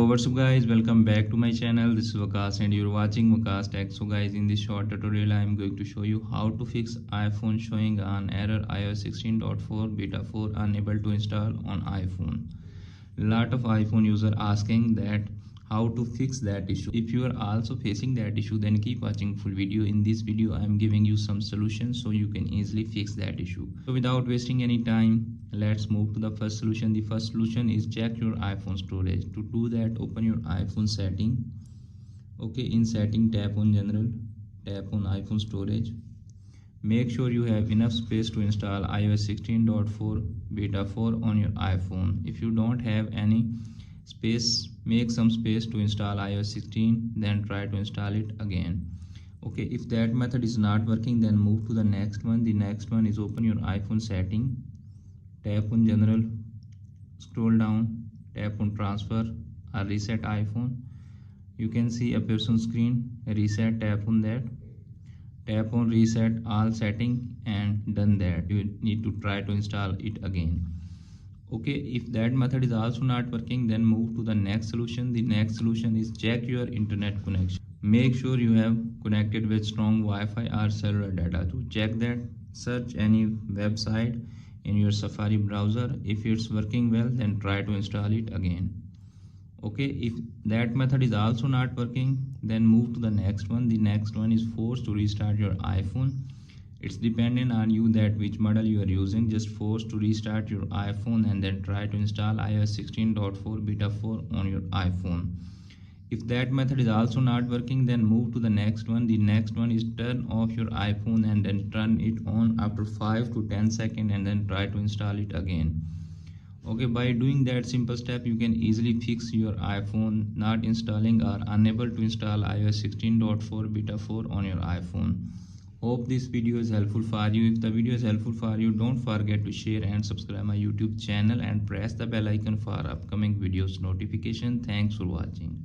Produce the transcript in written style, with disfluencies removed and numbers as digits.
What's up guys, welcome back to my channel. This is Waqas and you're watching Waqas Tech. So guys, in this short tutorial I am going to show you how to fix iPhone showing an error iOS 16.4 beta 4 unable to install on iPhone. Lot of iPhone user asking that how to fix that issue. If you are also facing that issue, then keep watching full video. In this video I am giving you some solutions so you can easily fix that issue. So without wasting any time, let's move to the first solution. The first solution is check your iPhone storage. To do that, open your iPhone setting. Okay, in setting, tap on general, tap on iPhone storage. Make sure you have enough space to install iOS 16.4 beta 4 on your iPhone. If you don't have any space, make some space to install iOS 16, then try to install it again. Okay, if that method is not working, then move to the next one. The next one is open your iPhone setting, tap on general, scroll down, tap on transfer or reset iPhone. You can see a person screen, reset, tap on that, tap on reset all setting, and done that. You need to try to install it again. Okay, if that method is also not working, then move to the next solution. The next solution is check your internet connection. Make sure you have connected with strong Wi-Fi or cellular data. To check that, search any website in your Safari browser. If it's working well, then try to install it again. Okay, if that method is also not working, then move to the next one. The next one is force to restart your iPhone. It's dependent on you that which model you are using. Just force to restart your iPhone and then try to install iOS 16.4 beta 4 on your iPhone. If that method is also not working, then move to the next one. The next one is turn off your iPhone and then turn it on after 5 to 10 seconds and then try to install it again. Okay, by doing that simple step, you can easily fix your iPhone not installing or unable to install iOS 16.4 beta 4 on your iPhone. Hope this video is helpful for you. If the video is helpful for you, don't forget to share and subscribe my YouTube channel and press the bell icon for upcoming videos notification. Thanks for watching.